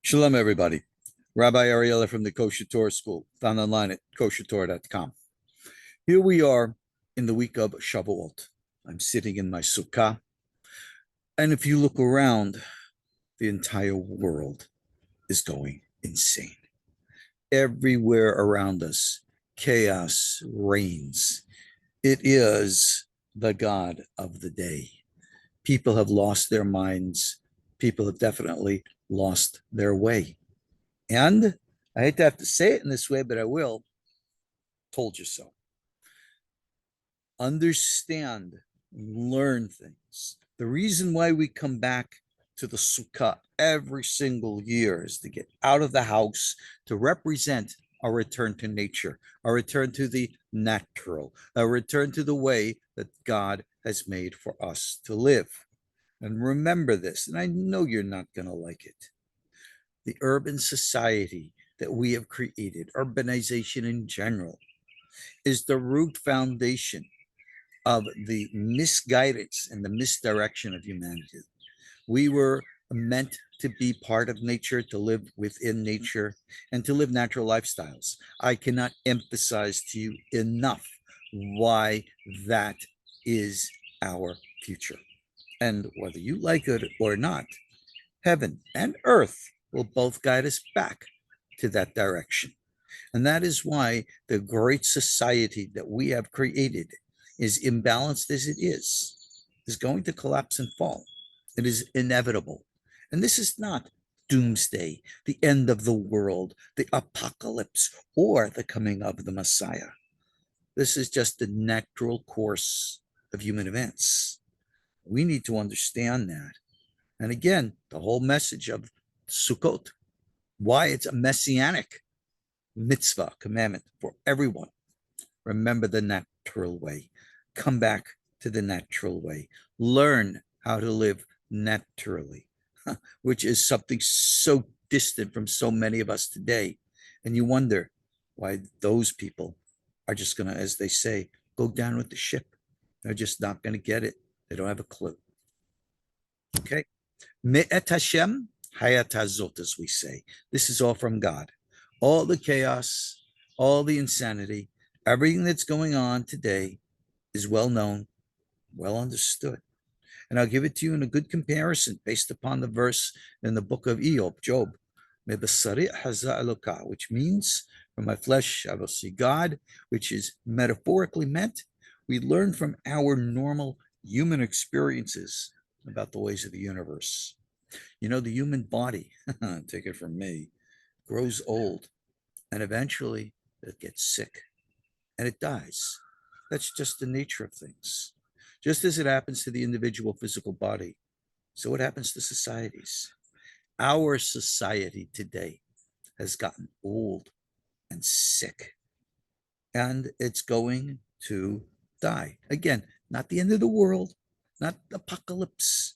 Shalom, everybody. Rabbi Ariel from the KosherTorah School, found online at KosherTorah.com. Here we are in the week of Shavuot. I'm sitting in my sukkah, and if you look around, the entire world is going insane. Everywhere around us, chaos reigns. It is the God of the day. People have lost their minds. People have definitely lost their way. And I hate to have to say it in this way, but I will. Told you so. Understand, learn things. The reason why we come back to the sukkah every single year is to get out of the house, to represent our return to nature, our return to the natural, a return to the way that God has made for us to live. And remember this, and I know you're not going to like it. The urban society that we have created, urbanization in general, is the root foundation of the misguidance and the misdirection of humanity. We were meant to be part of nature, to live within nature, and to live natural lifestyles. I cannot emphasize to you enough why that is our future. And whether you like it or not, heaven and earth will both guide us back to that direction. And that is why the great society that we have created, as imbalanced as it is going to collapse and fall. It is inevitable. And this is not doomsday, the end of the world, the apocalypse, or the coming of the Messiah. This is just the natural course of human events. We need to understand that. And again, the whole message of Sukkot, why it's a messianic mitzvah, commandment for everyone. Remember the natural way. Come back to the natural way. Learn how to live naturally, which is something so distant from so many of us today. And you wonder why those people are just going to, as they say, go down with the ship. They're just not going to get it. They don't have a clue. Okay. Me'et Hashem hayat hazot, as we say. This is all from God. All the chaos, all the insanity, everything that's going on today is well known, well understood. And I'll give it to you in a good comparison based upon the verse in the book of Job, which means, from my flesh I will see God, which is metaphorically meant, we learn from our normal human experiences about the ways of the universe. You know, the human body, take it from me, grows old, and eventually it gets sick and it dies. That's just the nature of things. Just as it happens to the individual physical body, so it happens to societies. Our society today has gotten old and sick, and it's going to die. Again, not the end of the world, not apocalypse,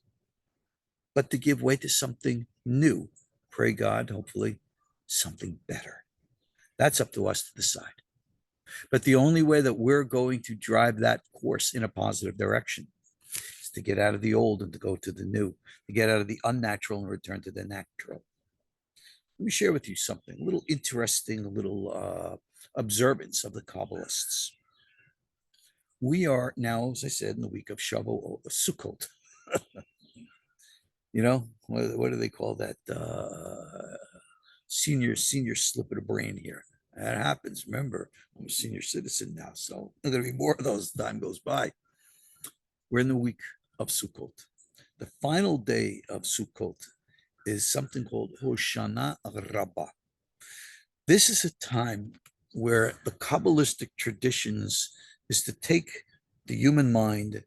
but to give way to something new. Pray God, hopefully, something better. That's up to us to decide. But the only way that we're going to drive that course in a positive direction is to get out of the old and to go to the new, to get out of the unnatural and return to the natural. Let me share with you something, a little interesting, a little observance of the Kabbalists. We are now, as I said, in the week of Shavuot, Sukkot. You know, what do they call that? Senior slip of the brain here. That happens. Remember, I'm a senior citizen now, so there's going to be more of those as time goes by. We're in the week of Sukkot. The final day of Sukkot is something called Hoshanna Rabbah. This is a time where the Kabbalistic traditions is to take the human mind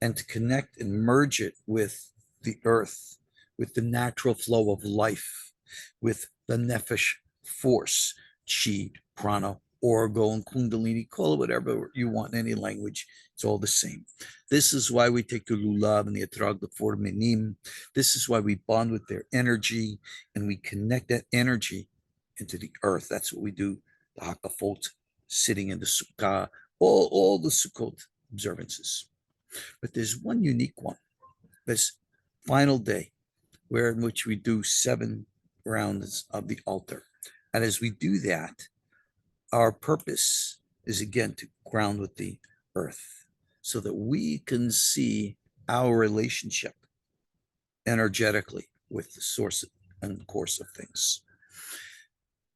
and to connect and merge it with the earth, with the natural flow of life, with the nefesh force, chi, prana, orgo, kundalini, call it whatever you want in any language. It's all the same. This is why we take the lulav and the etrog, the four minim. This is why we bond with their energy and we connect that energy into the earth. That's what we do. The hakafot, sitting in the sukkah, all the Sukkot observances. But there's one unique one. This final day, in which we do 7 grounds of the altar. And as we do that, our purpose is again to ground with the earth so that we can see our relationship energetically with the source and course of things.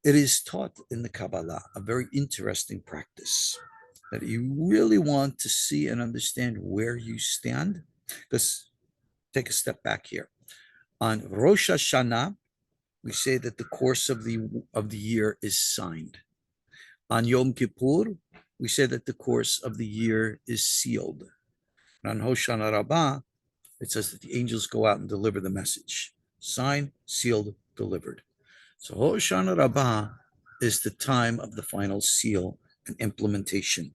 It is taught in the Kabbalah, a very interesting practice, that you really want to see and understand where you stand. Because take a step back here. On Rosh HaShana, we say that the course of the year is signed. On Yom Kippur, we say that the course of the year is sealed. And on Hoshanna Rabbah, it says that the angels go out and deliver the message. Signed, sealed, delivered. So Hoshanna Rabbah is the time of the final seal and implementation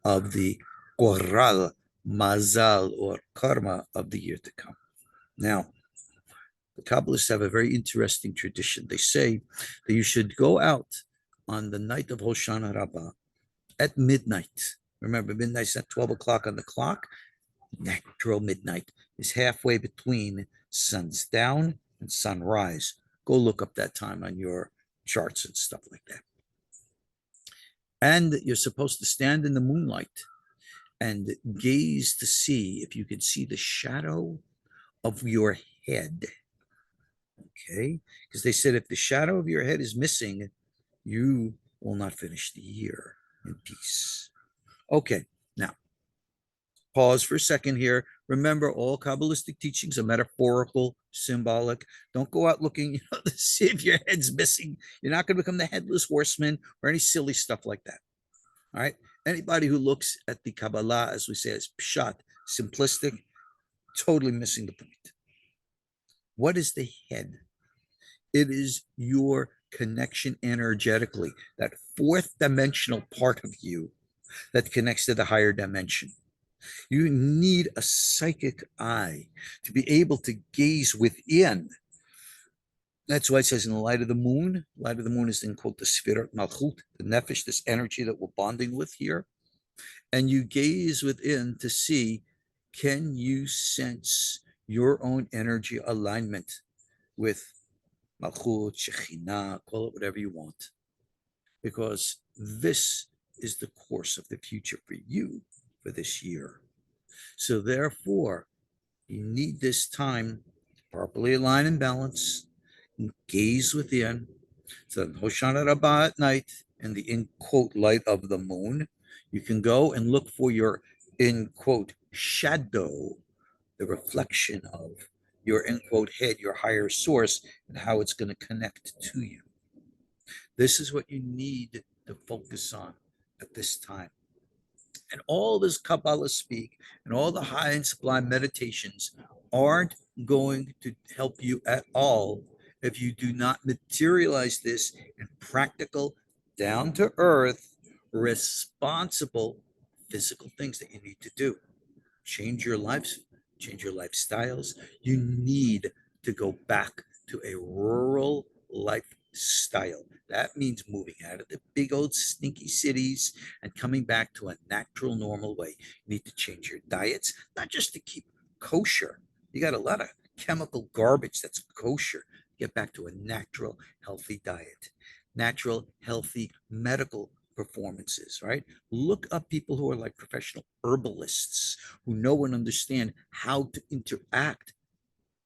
of the Goral, Mazal, or karma of the year to come. Now, the Kabbalists have a very interesting tradition. They say that you should go out on the night of Hoshanna Rabbah at midnight. Remember, midnight's at 12 o'clock on the clock. Natural midnight is halfway between sun's down and sunrise. Go look up that time on your charts and stuff like that. And you're supposed to stand in the moonlight and gaze to see if you can see the shadow of your head. Okay? Because they said if the shadow of your head is missing, you will not finish the year in peace. Okay, now pause for a second here. Remember, all Kabbalistic teachings are metaphorical, symbolic. Don't go out looking, to see if your head's missing. You're not going to become the Headless Horsemen or any silly stuff like that. All right? Anybody who looks at the Kabbalah, as we say, as pshat, simplistic, totally missing the point. What is the head? It is your connection energetically, that fourth dimensional part of you that connects to the higher dimension. You need a psychic eye to be able to gaze within. That's why it says in the light of the moon is in quote the Sfirat Malchut, the Nefesh, this energy that we're bonding with here. And you gaze within to see, can you sense your own energy alignment with Malchut, Shekhinah, call it whatever you want. Because this is the course of the future for you for this year. So therefore, you need this time to properly align and balance, and gaze within. So Hoshanna Rabbah at night in the in quote light of the moon, you can go and look for your in quote shadow, the reflection of your in quote head, your higher source, and how it's going to connect to you. This is what you need to focus on at this time. And all this Kabbalah speak and all the high and sublime meditations aren't going to help you at all if you do not materialize this in practical, down to earth, responsible physical things that you need to do. Change your lives, change your lifestyles. You need to go back to a rural lifestyle. That means moving out of the big old stinky cities and coming back to a natural, normal way. You need to change your diets, not just to keep kosher. You got a lot of chemical garbage that's kosher. Get back to a natural, healthy diet, natural, healthy medical performances, right? Look up people who are like professional herbalists who know and understand how to interact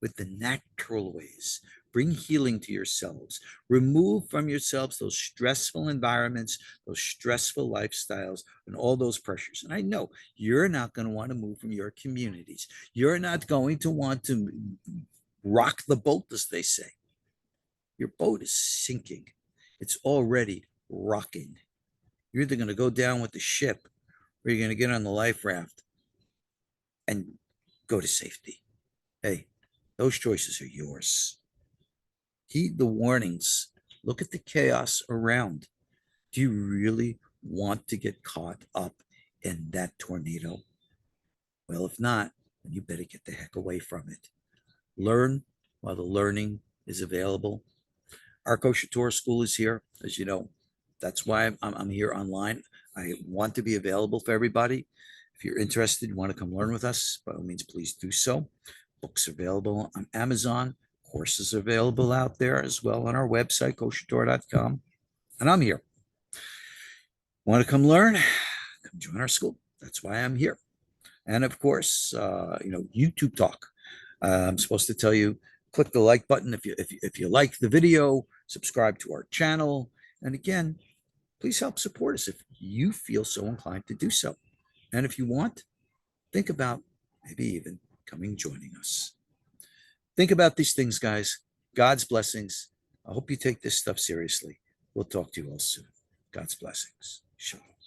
with the natural ways. Bring healing to yourselves. Remove from yourselves those stressful environments, those stressful lifestyles, and all those pressures. And I know you're not going to want to move from your communities. You're not going to want to rock the boat, as they say. Your boat is sinking. It's already rocking. You're either going to go down with the ship or you're going to get on the life raft and go to safety. Hey, those choices are yours. Heed the warnings. Look at the chaos around. Do you really want to get caught up in that tornado? Well, if not, then you better get the heck away from it. Learn while the learning is available. Our KosherTorah School is here, as you know. That's why I'm here online. I want to be available for everybody. If you're interested, you want to come learn with us, by all means, please do so. Books available on Amazon. Courses are available out there as well on our website, KosherTorah.com. And I'm here. Want to come learn? Come join our school. That's why I'm here. And of course, YouTube talk. I'm supposed to tell you, click the like button if you like the video, subscribe to our channel. And again, please help support us if you feel so inclined to do so. And if you want, think about maybe even joining us. Think about these things, guys. God's blessings. I hope you take this stuff seriously. We'll talk to you all soon. God's blessings. Shalom.